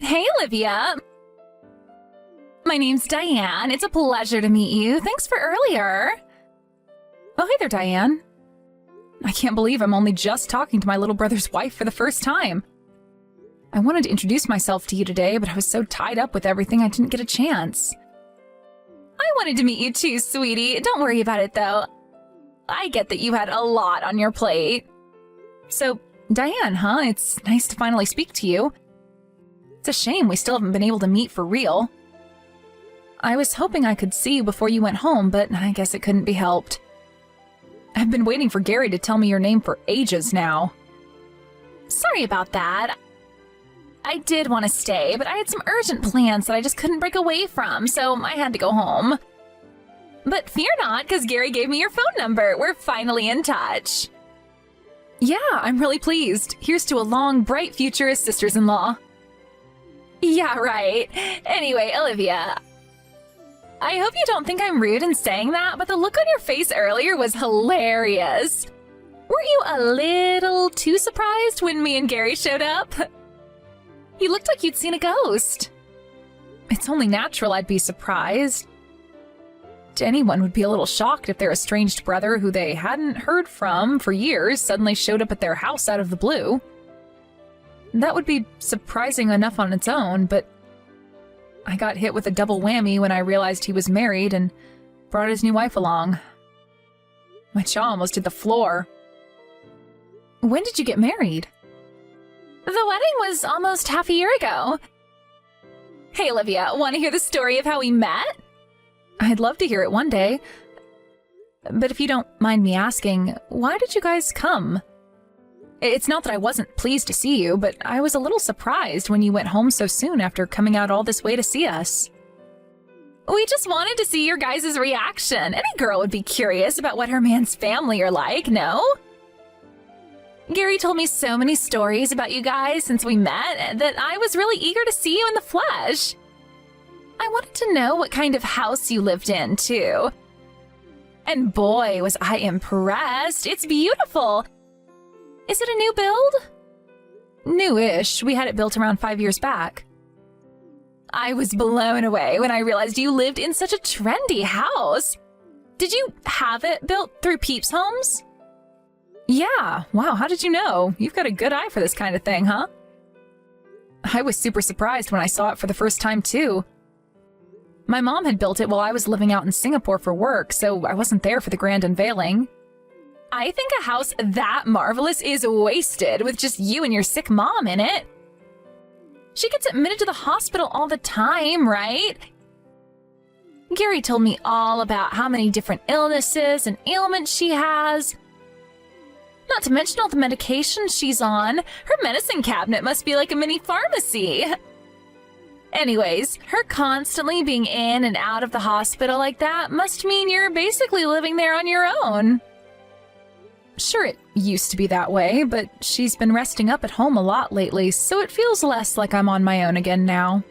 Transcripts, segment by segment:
Hey, Olivia. My name's Diane. It's a pleasure to meet you. Thanks for earlier. Oh, hey there, Diane. I can't believe I'm only just talking to my little brother's wife for the first time. I wanted to introduce myself to you today, but I was so tied up with everything I didn't get a chance. I wanted to meet you too, sweetie. Don't worry about it, though. I get that you had a lot on your plate. So, Diane, huh? It's nice to finally speak to you. It's a shame we still haven't been able to meet for real. I was hoping I could see you before you went home, but I guess it couldn't be helped. I've been waiting for Gary to tell me your name for ages now. Sorry about that. I did want to stay, but I had some urgent plans that I just couldn't break away from, so I had to go home. But fear not, because Gary gave me your phone number. We're finally in touch. Yeah, I'm really pleased. Here's to a long, bright future as sisters-in-law. Yeah, right. Anyway, Olivia, I hope you don't think I'm rude in saying that, but the look on your face earlier was hilarious. Weren't you a little too surprised when me and Gary showed up? You looked like you'd seen a ghost. It's only natural I'd be surprised. Anyone would be a little shocked if their estranged brother, who they hadn't heard from for years, suddenly showed up at their house out of the blue. That would be surprising enough on its own, but I got hit with a double whammy when I realized he was married and brought his new wife along. My jaw almost hit the floor. When did you get married? The wedding was almost half a year ago. Hey, Olivia, want to hear the story of how we met? I'd love to hear it one day. But if you don't mind me asking, why did you guys come? It's not that I wasn't pleased to see you, but I was a little surprised when you went home so soon after coming out all this way to see us. We just wanted to see your guys' reaction. Any girl would be curious about what her man's family are like, no? Gary told me so many stories about you guys since we met that I was really eager to see you in the flesh. I wanted to know what kind of house you lived in, too. And boy, was I impressed. It's beautiful. Is it a new build? Newish. We had it built around 5 years back. I was blown away when I realized you lived in such a trendy house. Did you have it built through Peeps Homes? Yeah. Wow, how did you know? You've got a good eye for this kind of thing, huh? I was super surprised when I saw it for the first time, too. My mom had built it while I was living out in Singapore for work, so I wasn't there for the grand unveiling. I think a house that marvelous is wasted with just you and your sick mom in it. She gets admitted to the hospital all the time, right? Gary told me all about how many different illnesses and ailments she has. Not to mention all the medications she's on. Her medicine cabinet must be like a mini pharmacy. Anyways, her constantly being in and out of the hospital like that must mean you're basically living there on your own. Sure, it used to be that way, but she's been resting up at home a lot lately, so it feels less like I'm on my own again now.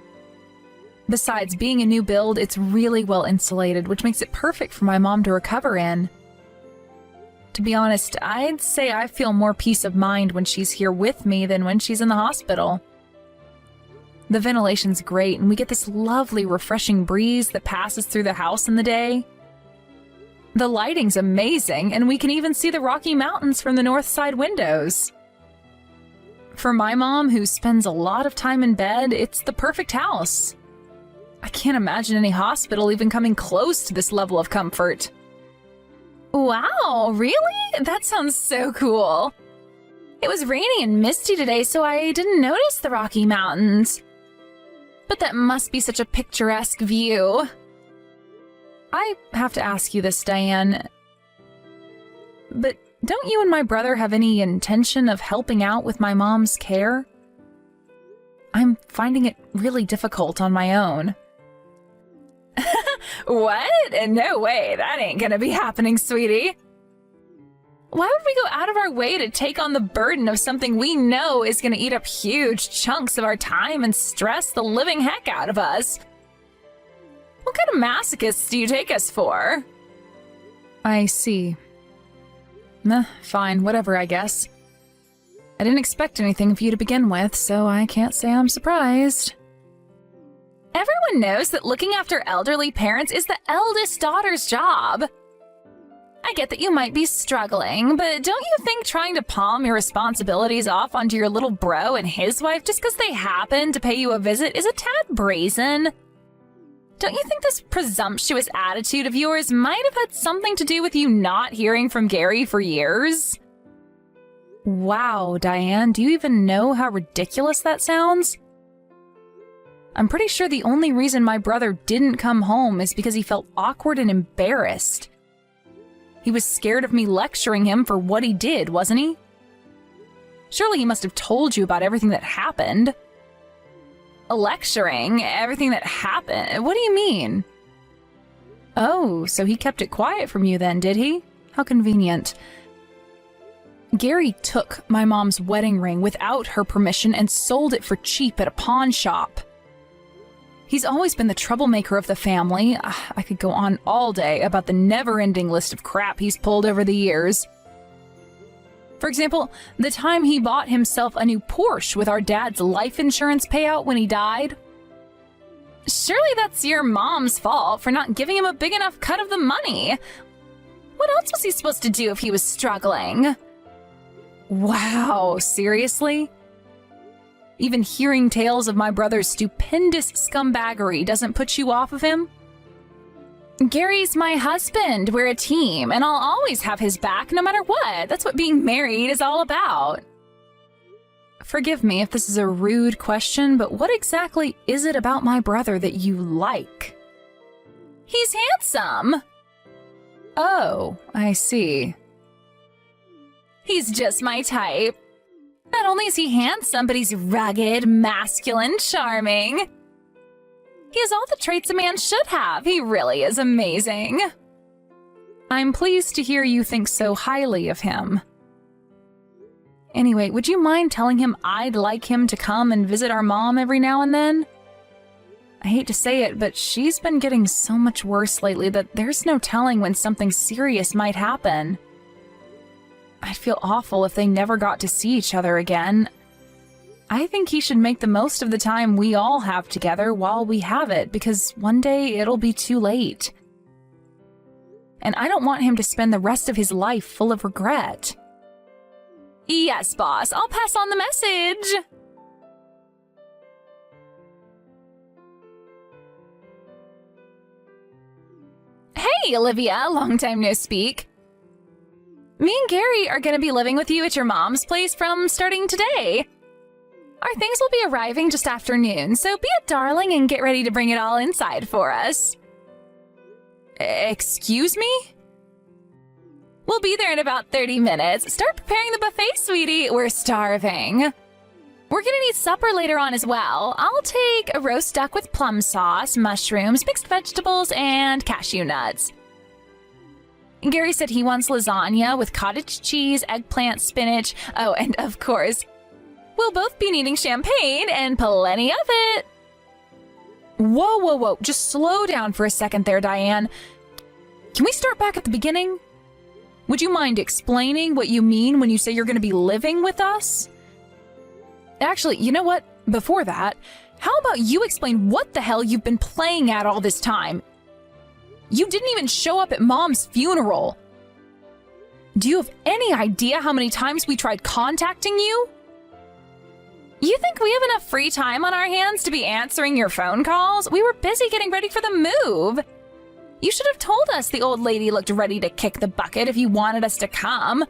Besides, being a new build, it's really well insulated, which makes it perfect for my mom to recover in. To be honest, I'd say I feel more peace of mind when she's here with me than when she's in the hospital. The ventilation's great, and we get this lovely, refreshing breeze that passes through the house in the day. The lighting's amazing, and we can even see the Rocky Mountains from the north side windows. For my mom, who spends a lot of time in bed, it's the perfect house. I can't imagine any hospital even coming close to this level of comfort. Wow, really? That sounds so cool. It was rainy and misty today, so I didn't notice the Rocky Mountains. But that must be such a picturesque view. I have to ask you this, Diane. But don't you and my brother have any intention of helping out with my mom's care? I'm finding it really difficult on my own. What? No way, that ain't gonna be happening, sweetie. Why would we go out of our way to take on the burden of something we know is gonna eat up huge chunks of our time and stress the living heck out of us? What kind of masochists do you take us for? I see. Fine, whatever, I guess. I didn't expect anything of you to begin with, so I can't say I'm surprised. Everyone knows that looking after elderly parents is the eldest daughter's job. I get that you might be struggling, but don't you think trying to palm your responsibilities off onto your little bro and his wife just because they happen to pay you a visit is a tad brazen? Don't you think this presumptuous attitude of yours might have had something to do with you not hearing from Gary for years? Wow, Diane, do you even know how ridiculous that sounds? I'm pretty sure the only reason my brother didn't come home is because he felt awkward and embarrassed. He was scared of me lecturing him for what he did, wasn't he? Surely he must have told you about everything that happened. Lecturing? Everything that happened? What do you mean? Oh, so he kept it quiet from you then, did he? How convenient. Gary took my mom's wedding ring without her permission and sold it for cheap at a pawn shop. He's always been the troublemaker of the family. I could go on all day about the never-ending list of crap he's pulled over the years. For example, the time he bought himself a new Porsche with our dad's life insurance payout when he died. Surely that's your mom's fault for not giving him a big enough cut of the money. What else was he supposed to do if he was struggling? Wow, seriously? Even hearing tales of my brother's stupendous scumbaggery doesn't put you off of him? Gary's my husband. We're a team, and I'll always have his back no matter what. That's what being married is all about. Forgive me if this is a rude question, but what exactly is it about my brother that you like? He's handsome. Oh, I see. He's just my type. Not only is he handsome, but he's rugged, masculine, charming. He has all the traits a man should have. He really is amazing. I'm pleased to hear you think so highly of him. Anyway, would you mind telling him I'd like him to come and visit our mom every now and then? I hate to say it, but she's been getting so much worse lately that there's no telling when something serious might happen. I'd feel awful if they never got to see each other again. I think he should make the most of the time we all have together while we have it, because one day it'll be too late. And I don't want him to spend the rest of his life full of regret. Yes, boss, I'll pass on the message. Hey, Olivia, long time no speak. Me and Gary are going to be living with you at your mom's place from starting today. Our things will be arriving just after noon, so be a darling and get ready to bring it all inside for us. Excuse me? We'll be there in about 30 minutes. Start preparing the buffet, sweetie. We're starving. We're gonna need supper later on as well. I'll take a roast duck with plum sauce, mushrooms, mixed vegetables, and cashew nuts. Gary said he wants lasagna with cottage cheese, eggplant, spinach. Oh, and of course, we'll both be needing champagne and plenty of it. Whoa, whoa, whoa. Just slow down for a second there, Diane. Can we start back at the beginning? Would you mind explaining what you mean when you say you're going to be living with us? Actually, you know what? Before that, how about you explain what the hell you've been playing at all this time? You didn't even show up at Mom's funeral. Do you have any idea how many times we tried contacting you? You think we have enough free time on our hands to be answering your phone calls? We were busy getting ready for the move. You should have told us the old lady looked ready to kick the bucket if you wanted us to come.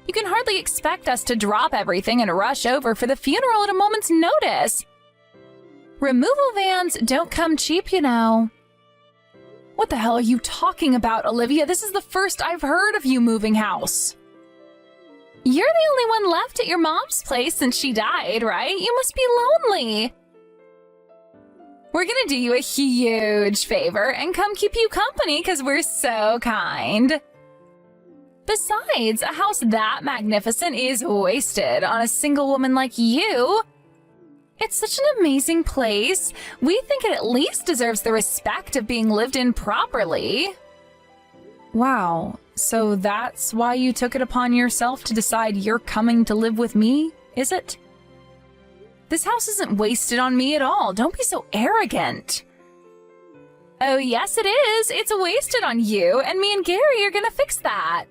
You can hardly expect us to drop everything and rush over for the funeral at a moment's notice. Removal vans don't come cheap, you know. What the hell are you talking about, Olivia? This is the first I've heard of you moving house. You're the only one left at your mom's place since she died, right? You must be lonely. We're gonna do you a huge favor and come keep you company because we're so kind. Besides, a house that magnificent is wasted on a single woman like you. It's such an amazing place. We think it at least deserves the respect of being lived in properly. Wow, so that's why you took it upon yourself to decide you're coming to live with me, is it? This house isn't wasted on me at all. Don't be so arrogant. Oh, yes, it is. It's wasted on you, and me and Gary are gonna fix that.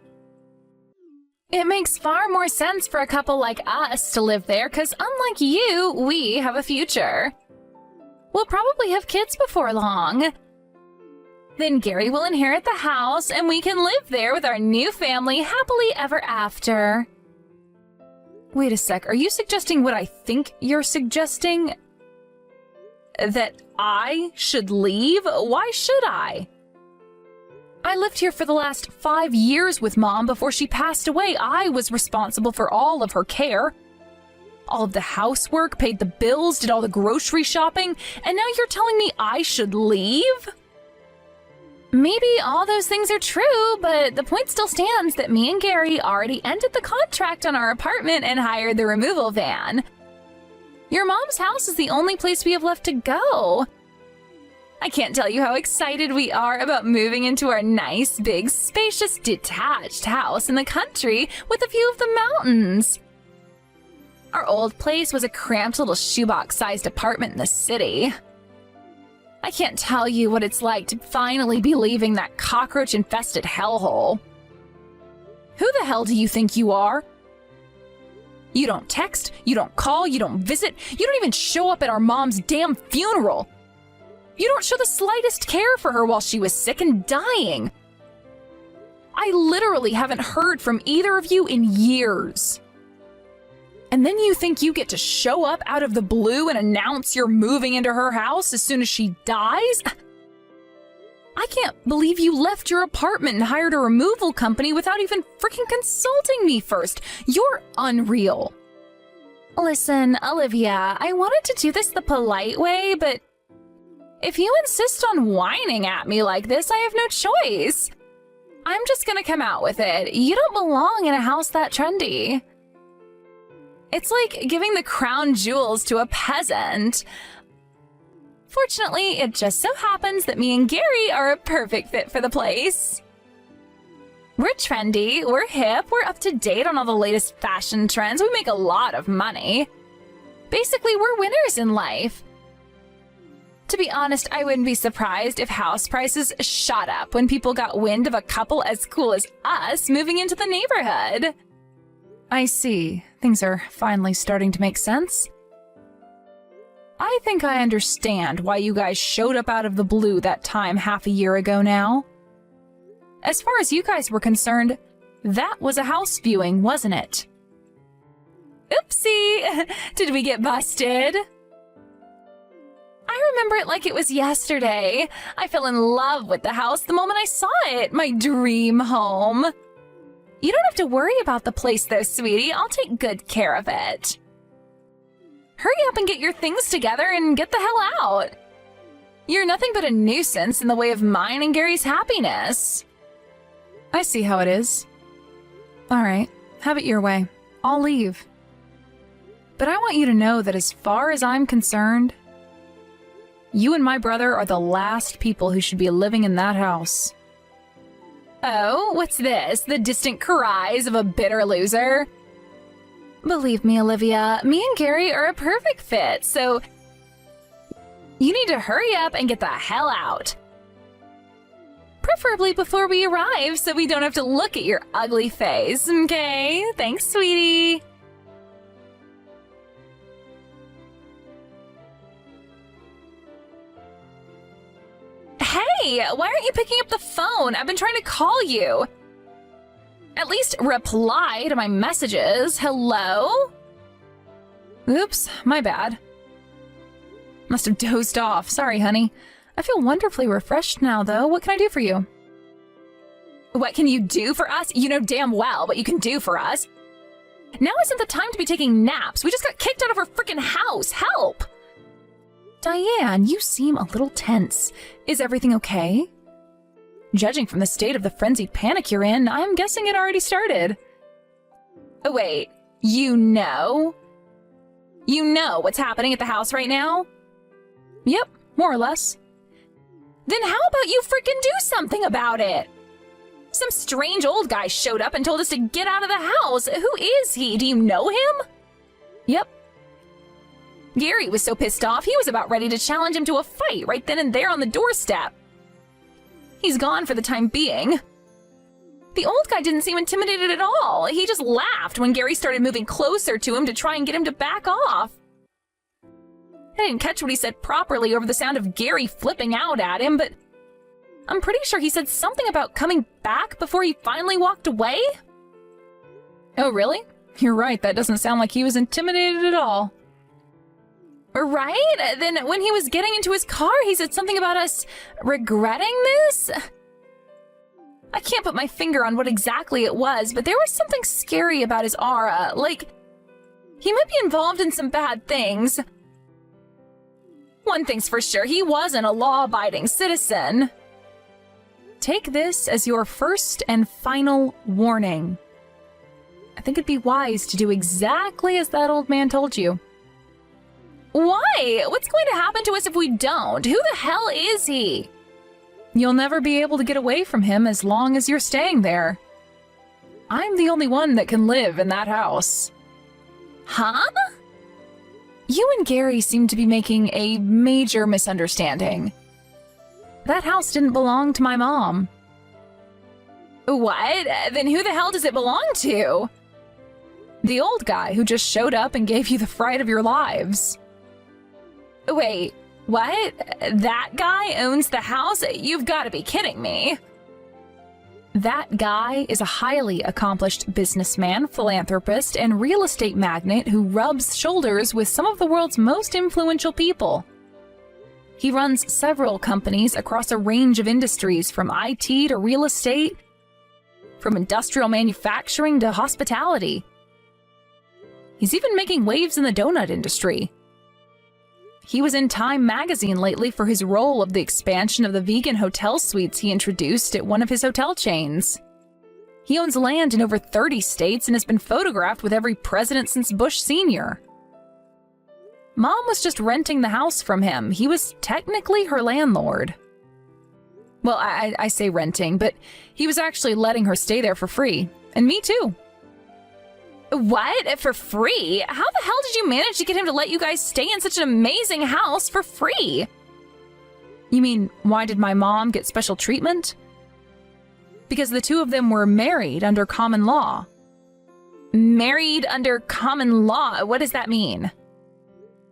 It makes far more sense for a couple like us to live there, because unlike you, we have a future. We'll probably have kids before long. Then Gary will inherit the house, and we can live there with our new family happily ever after. Wait a sec, are you suggesting what I think you're suggesting? That I should leave? Why should I? I lived here for the last 5 years with Mom before she passed away. I was responsible for all of her care. All of the housework, paid the bills, did all the grocery shopping, and now you're telling me I should leave? Maybe all those things are true, but the point still stands that me and Gary already ended the contract on our apartment and hired the removal van. Your mom's house is the only place we have left to go. I can't tell you how excited we are about moving into our nice, big, spacious, detached house in the country with a view of the mountains. Our old place was a cramped little shoebox-sized apartment in the city. I can't tell you what it's like to finally be leaving that cockroach-infested hellhole. Who the hell do you think you are? You don't text, you don't call, you don't visit, you don't even show up at our mom's damn funeral. You don't show the slightest care for her while she was sick and dying. I literally haven't heard from either of you in years. And then you think you get to show up out of the blue and announce you're moving into her house as soon as she dies? I can't believe you left your apartment and hired a removal company without even freaking consulting me first. You're unreal. Listen, Olivia, I wanted to do this the polite way, but if you insist on whining at me like this, I have no choice. I'm just gonna come out with it. You don't belong in a house that trendy. It's like giving the crown jewels to a peasant. Fortunately, it just so happens that me and Gary are a perfect fit for the place. We're trendy, we're hip, we're up to date on all the latest fashion trends, we make a lot of money. Basically, we're winners in life. To be honest, I wouldn't be surprised if house prices shot up when people got wind of a couple as cool as us moving into the neighborhood. I see. Things are finally starting to make sense. I think I understand why you guys showed up out of the blue that time half a year ago now. As far as you guys were concerned, that was a house viewing, wasn't it? Oopsie! Did we get busted? I remember it like it was yesterday. I fell in love with the house the moment I saw it, my dream home. You don't have to worry about the place though, sweetie. I'll take good care of it. Hurry up and get your things together and get the hell out. You're nothing but a nuisance in the way of mine and Gary's happiness. I see how it is. All right, have it your way. I'll leave. But I want you to know that as far as I'm concerned, you and my brother are the last people who should be living in that house. Oh, what's this? The distant cries of a bitter loser? Believe me, Olivia, me and Gary are a perfect fit, so you need to hurry up and get the hell out. Preferably before we arrive so we don't have to look at your ugly face, okay? Thanks, sweetie. Hey, why aren't you picking up the phone? I've been trying to call you. At least reply to my messages. Hello? Oops, my bad. Must have dozed off. Sorry, honey. I feel wonderfully refreshed now, though. What can I do for you? What can you do for us? You know damn well what you can do for us. Now isn't the time to be taking naps. We just got kicked out of our freaking house. Help! Diane, you seem a little tense. Is everything okay? Judging from the state of the frenzied panic you're in, I'm guessing it already started. Oh, wait, you know? You know what's happening at the house right now? Yep, more or less. Then how about you freaking do something about it? Some strange old guy showed up and told us to get out of the house. Who is he? Do you know him? Yep. Gary was so pissed off, he was about ready to challenge him to a fight right then and there on the doorstep. He's gone for the time being. The old guy didn't seem intimidated at all. He just laughed when Gary started moving closer to him to try and get him to back off. I didn't catch what he said properly over the sound of Gary flipping out at him, but I'm pretty sure he said something about coming back before he finally walked away. Oh, really? You're right, that doesn't sound like he was intimidated at all. Right? Then when he was getting into his car, he said something about us regretting this? I can't put my finger on what exactly it was, but there was something scary about his aura, like he might be involved in some bad things. One thing's for sure, he wasn't a law-abiding citizen. Take this as your first and final warning. I think it'd be wise to do exactly as that old man told you. Why? What's going to happen to us if we don't? Who the hell is he? You'll never be able to get away from him as long as you're staying there. I'm the only one that can live in that house. Huh? You and Gary seem to be making a major misunderstanding. That house didn't belong to my mom. What? Then who the hell does it belong to? The old guy who just showed up and gave you the fright of your lives. Wait, what? That guy owns the house? You've got to be kidding me. That guy is a highly accomplished businessman, philanthropist, and real estate magnate who rubs shoulders with some of the world's most influential people. He runs several companies across a range of industries, from IT to real estate, from industrial manufacturing to hospitality. He's even making waves in the donut industry. He was in Time magazine lately for his role of the expansion of the vegan hotel suites he introduced at one of his hotel chains. He owns land in over 30 states and has been photographed with every president since Bush Sr. Mom was just renting the house from him. He was technically her landlord. Well, I say renting, but he was actually letting her stay there for free. And me too. What? For free? How the hell did you manage to get him to let you guys stay in such an amazing house for free? You mean, why did my mom get special treatment? Because the two of them were married under common law. Married under common law? What does that mean?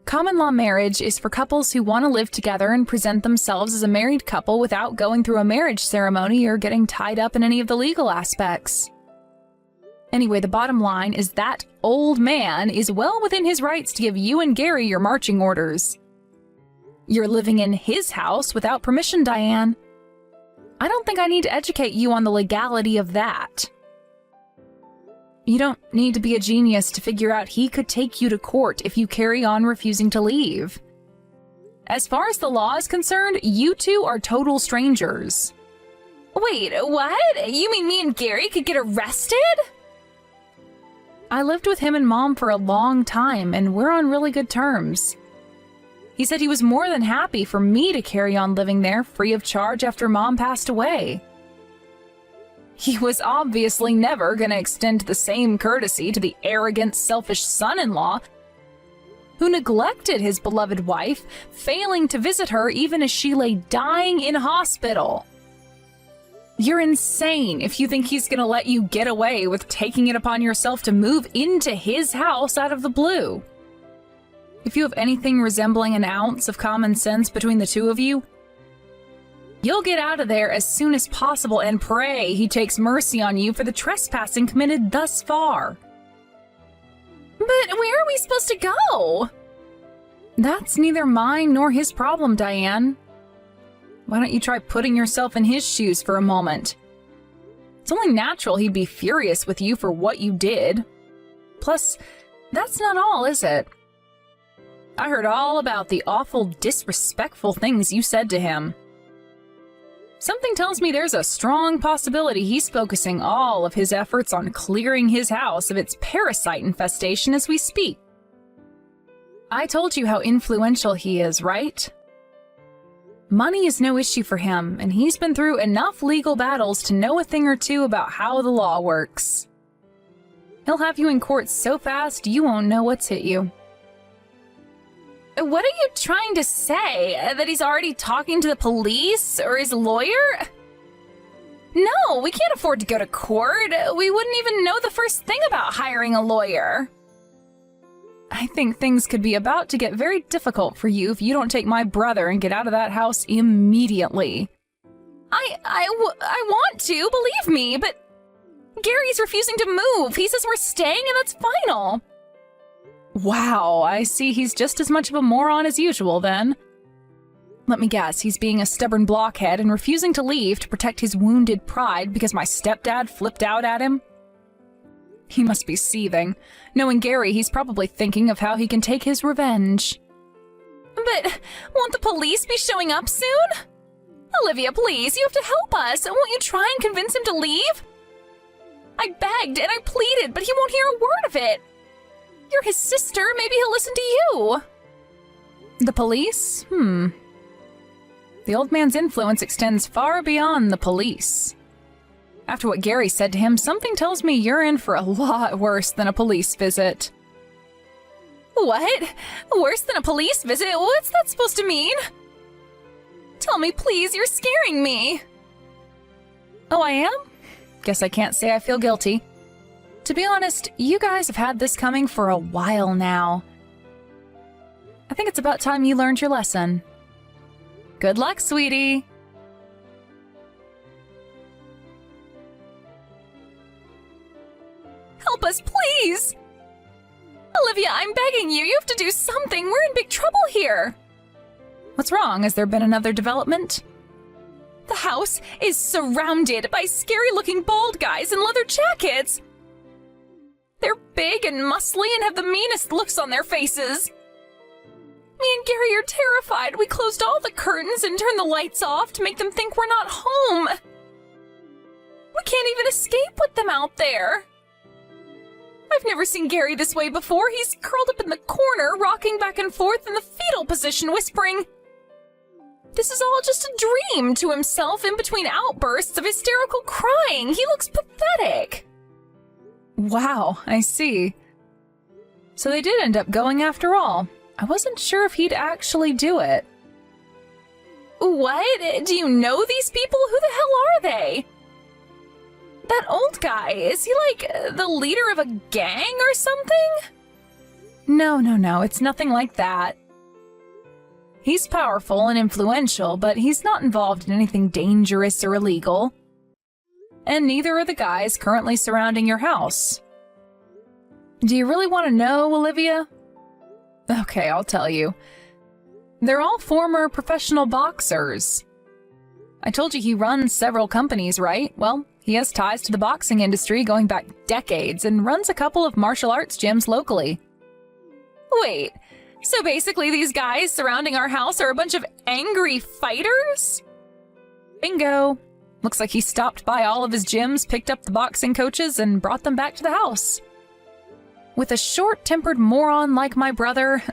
Common law marriage is for couples who want to live together and present themselves as a married couple without going through a marriage ceremony or getting tied up in any of the legal aspects. Anyway, the bottom line is that old man is well within his rights to give you and Gary your marching orders. You're living in his house without permission, Diane. I don't think I need to educate you on the legality of that. You don't need to be a genius to figure out he could take you to court if you carry on refusing to leave. As far as the law is concerned, you two are total strangers. Wait, what? You mean me and Gary could get arrested? I lived with him and Mom for a long time, and we're on really good terms. He said he was more than happy for me to carry on living there free of charge after Mom passed away. He was obviously never going to extend the same courtesy to the arrogant, selfish son-in-law who neglected his beloved wife, failing to visit her even as she lay dying in hospital. You're insane if you think he's going to let you get away with taking it upon yourself to move into his house out of the blue. If you have anything resembling an ounce of common sense between the two of you, you'll get out of there as soon as possible and pray he takes mercy on you for the trespassing committed thus far. But where are we supposed to go? That's neither mine nor his problem, Diane. Why don't you try putting yourself in his shoes for a moment? It's only natural he'd be furious with you for what you did. Plus, that's not all, is it? I heard all about the awful, disrespectful things you said to him. Something tells me there's a strong possibility he's focusing all of his efforts on clearing his house of its parasite infestation as we speak. I told you how influential he is, right? Money is no issue for him, and he's been through enough legal battles to know a thing or two about how the law works. He'll have you in court so fast you won't know what's hit you. What are you trying to say? That he's already talking to the police or his lawyer? No, we can't afford to go to court. We wouldn't even know the first thing about hiring a lawyer. I think things could be about to get very difficult for you if you don't take my brother and get out of that house immediately. I want to, believe me, but Gary's refusing to move. He says we're staying and that's final. Wow, I see he's just as much of a moron as usual then. Let me guess, he's being a stubborn blockhead and refusing to leave to protect his wounded pride because my stepdad flipped out at him? He must be seething. Knowing Gary, he's probably thinking of how he can take his revenge. But won't the police be showing up soon? Olivia, please, you have to help us. Won't you try and convince him to leave? I begged and I pleaded, but he won't hear a word of it. You're his sister, maybe he'll listen to you. The police? The old man's influence extends far beyond the police. After what Gary said to him, something tells me you're in for a lot worse than a police visit. What? Worse than a police visit? What's that supposed to mean? Tell me, please, you're scaring me. Oh, I am? Guess I can't say I feel guilty. To be honest, you guys have had this coming for a while now. I think it's about time you learned your lesson. Good luck, sweetie. Help us, please! Olivia, I'm begging you. You have to do something. We're in big trouble here. What's wrong? Has there been another development? The house is surrounded by scary-looking bald guys in leather jackets. They're big and muscly and have the meanest looks on their faces. Me and Gary are terrified. We closed all the curtains and turned the lights off to make them think we're not home. We can't even escape with them out there. I've never seen Gary this way before. He's curled up in the corner, rocking back and forth in the fetal position, whispering, "This is all just a dream," to himself in between outbursts of hysterical crying. He looks pathetic. Wow, I see. So they did end up going after all. I wasn't sure if he'd actually do it. What? Do you know these people? Who the hell are they? That old guy, is he like the leader of a gang or something? No, it's nothing like that. He's powerful and influential, but he's not involved in anything dangerous or illegal. And neither are the guys currently surrounding your house. Do you really want to know, Olivia? Okay, I'll tell you. They're all former professional boxers. I told you he runs several companies, right? Well, he has ties to the boxing industry going back decades and runs a couple of martial arts gyms locally. Wait, so basically these guys surrounding our house are a bunch of angry fighters? Bingo. Looks like he stopped by all of his gyms, picked up the boxing coaches, and brought them back to the house. With a short-tempered moron like my brother,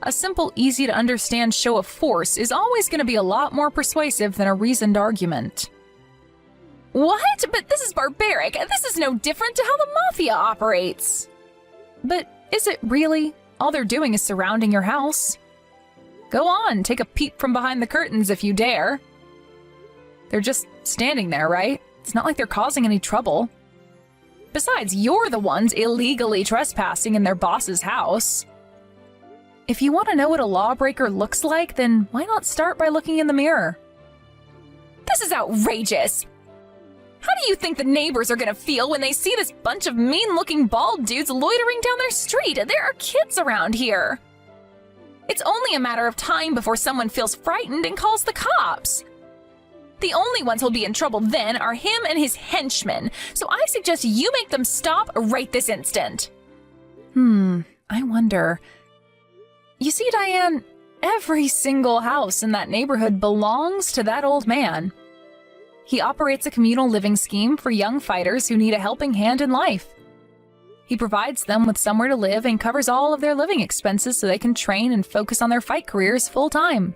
a simple, easy-to-understand show of force is always going to be a lot more persuasive than a reasoned argument. What? But this is barbaric. This is no different to how the mafia operates. But is it really? All they're doing is surrounding your house. Go on, take a peep from behind the curtains if you dare. They're just standing there, right? It's not like they're causing any trouble. Besides, you're the ones illegally trespassing in their boss's house. If you want to know what a lawbreaker looks like, then why not start by looking in the mirror? This is outrageous! How do you think the neighbors are gonna feel when they see this bunch of mean-looking bald dudes loitering down their street? There are kids around here. It's only a matter of time before someone feels frightened and calls the cops. The only ones who'll be in trouble then are him and his henchmen, so I suggest you make them stop right this instant. I wonder. You see, Diane, every single house in that neighborhood belongs to that old man. He operates a communal living scheme for young fighters who need a helping hand in life. He provides them with somewhere to live and covers all of their living expenses so they can train and focus on their fight careers full-time.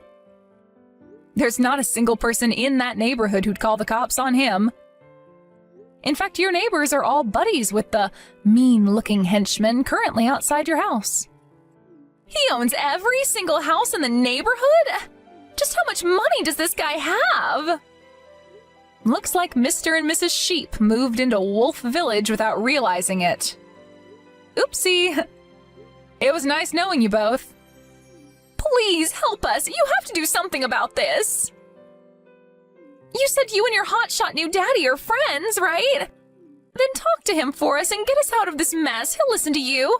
There's not a single person in that neighborhood who'd call the cops on him. In fact, your neighbors are all buddies with the mean-looking henchman currently outside your house. He owns every single house in the neighborhood? Just how much money does this guy have? Looks like Mr. and Mrs. Sheep moved into Wolf Village without realizing it. Oopsie. It was nice knowing you both. Please help us. You have to do something about this. You said you and your hotshot new daddy are friends, right? Then talk to him for us and get us out of this mess. He'll listen to you.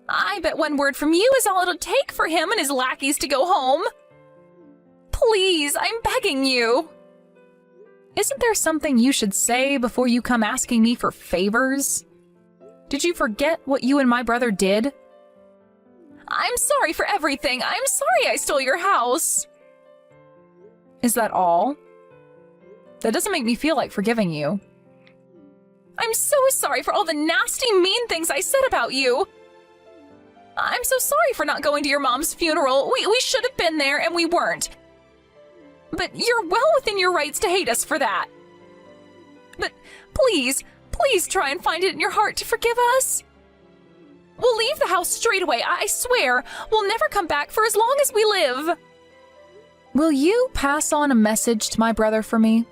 I bet one word from you is all it'll take for him and his lackeys to go home. Please, I'm begging you. Isn't there something you should say before you come asking me for favors? Did you forget what you and my brother did? I'm sorry for everything. I'm sorry I stole your house. Is that all? That doesn't make me feel like forgiving you. I'm so sorry for all the nasty, mean things I said about you. I'm so sorry for not going to your mom's funeral. We should have been there and we weren't. But you're well within your rights to hate us for that. But please try and find it in your heart to forgive us. We'll leave the house straight away, I swear. We'll never come back for as long as we live. Will you pass on a message to my brother for me?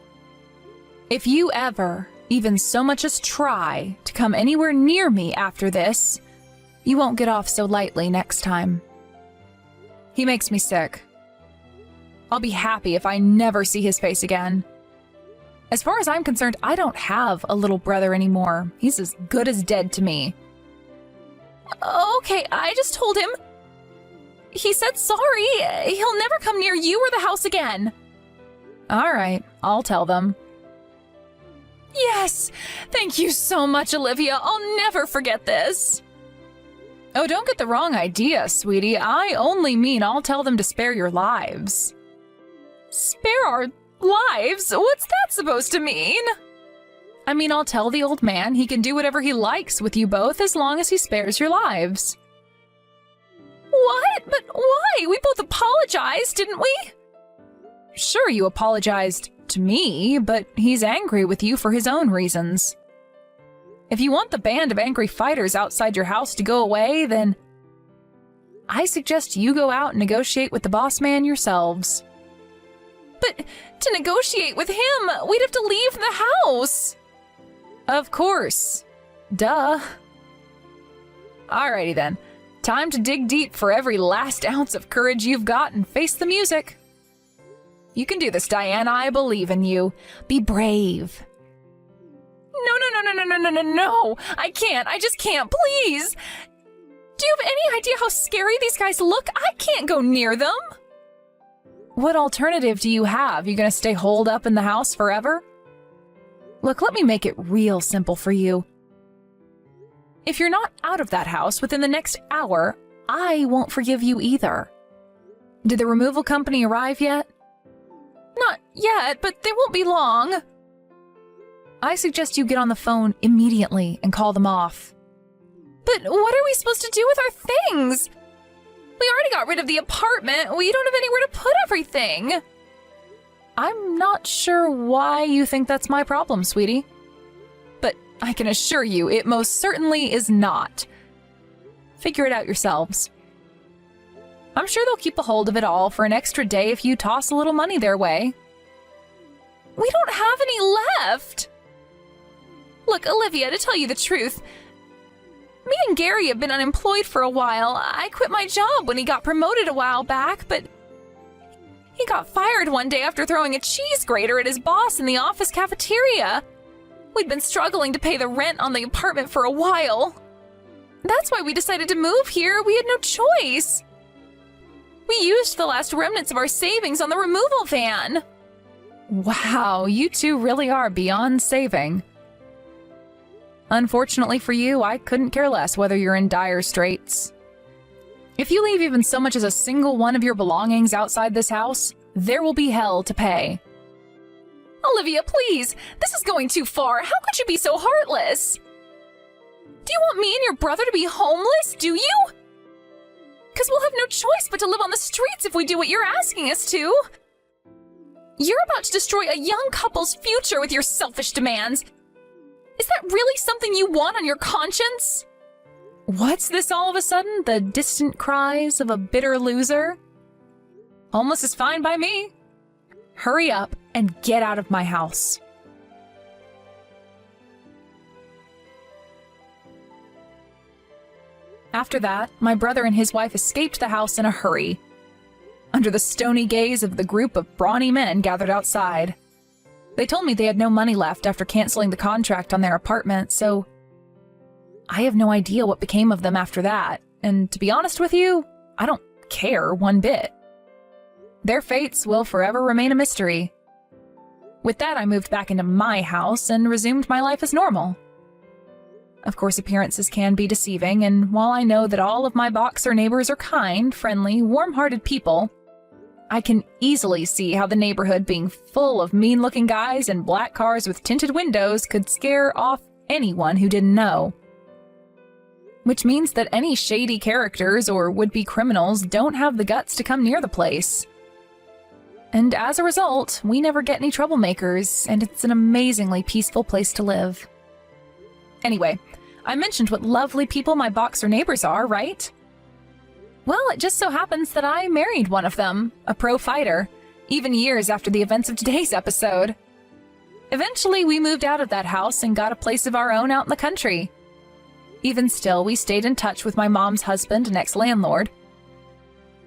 If you ever, even so much as try, to come anywhere near me after this, you won't get off so lightly next time. He makes me sick. I'll be happy if I never see his face again. As far as I'm concerned, I don't have a little brother anymore. He's as good as dead to me. Okay, I just told him. He said sorry. He'll never come near you or the house again. All right, I'll tell them. Yes, thank you so much, Olivia. I'll never forget this. Oh, don't get the wrong idea, sweetie. I only mean I'll tell them to spare your lives. Spare our lives? What's that supposed to mean? I mean, I'll tell the old man he can do whatever he likes with you both as long as he spares your lives. What? But why? We both apologized, didn't we? Sure, you apologized to me, but he's angry with you for his own reasons. If you want the band of angry fighters outside your house to go away, then I suggest you go out and negotiate with the boss man yourselves. But to negotiate with him, we'd have to leave the house. Of course. Duh. Alrighty then. Time to dig deep for every last ounce of courage you've got and face the music. You can do this, Diane. I believe in you. Be brave. No. I can't. I just can't. Please. Do you have any idea how scary these guys look? I can't go near them. What alternative do you have? You gonna stay holed up in the house forever? Look, let me make it real simple for you. If you're not out of that house within the next hour, I won't forgive you either. Did the removal company arrive yet? Not yet, but they won't be long. I suggest you get on the phone immediately and call them off. But what are we supposed to do with our things? We already got rid of the apartment. We don't have anywhere to put everything. I'm not sure why you think that's my problem, sweetie. But I can assure you it most certainly is not. Figure it out yourselves. I'm sure they'll keep a hold of it all for an extra day if you toss a little money their way. We don't have any left. Look, Olivia, to tell you the truth, me and Gary have been unemployed for a while. I quit my job when he got promoted a while back, but he got fired one day after throwing a cheese grater at his boss in the office cafeteria. We'd been struggling to pay the rent on the apartment for a while. That's why we decided to move here. We had no choice. We used the last remnants of our savings on the removal van. Wow, you two really are beyond saving. Unfortunately for you, I couldn't care less whether you're in dire straits. If you leave even so much as a single one of your belongings outside this house, there will be hell to pay. Olivia, please! This is going too far! How could you be so heartless? Do you want me and your brother to be homeless, do you? Because we'll have no choice but to live on the streets if we do what you're asking us to. You're about to destroy a young couple's future with your selfish demands. Is that really something you want on your conscience? What's this all of a sudden? The distant cries of a bitter loser? Homeless is fine by me. Hurry up and get out of my house. After that, my brother and his wife escaped the house in a hurry, under the stony gaze of the group of brawny men gathered outside. They told me they had no money left after canceling the contract on their apartment, so I have no idea what became of them after that, and to be honest with you, I don't care one bit. Their fates will forever remain a mystery. With that, I moved back into my house and resumed my life as normal. Of course, appearances can be deceiving, and while I know that all of my Boxer neighbors are kind, friendly, warm-hearted people, I can easily see how the neighborhood being full of mean-looking guys in black cars with tinted windows could scare off anyone who didn't know. Which means that any shady characters or would-be criminals don't have the guts to come near the place. And as a result, we never get any troublemakers, and it's an amazingly peaceful place to live. Anyway, I mentioned what lovely people my Boxer neighbors are, right? Well, it just so happens that I married one of them, a pro fighter, even years after the events of today's episode. Eventually, we moved out of that house and got a place of our own out in the country. Even still, we stayed in touch with my mom's husband and ex-landlord,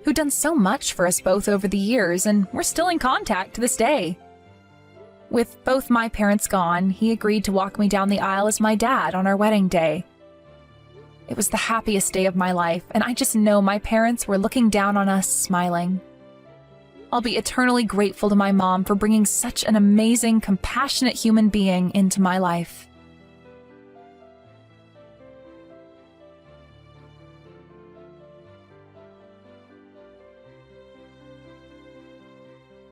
who'd done so much for us both over the years, and we're still in contact to this day. With both my parents gone, he agreed to walk me down the aisle as my dad on our wedding day. It was the happiest day of my life, and I just know my parents were looking down on us, smiling. I'll be eternally grateful to my mom for bringing such an amazing, compassionate human being into my life.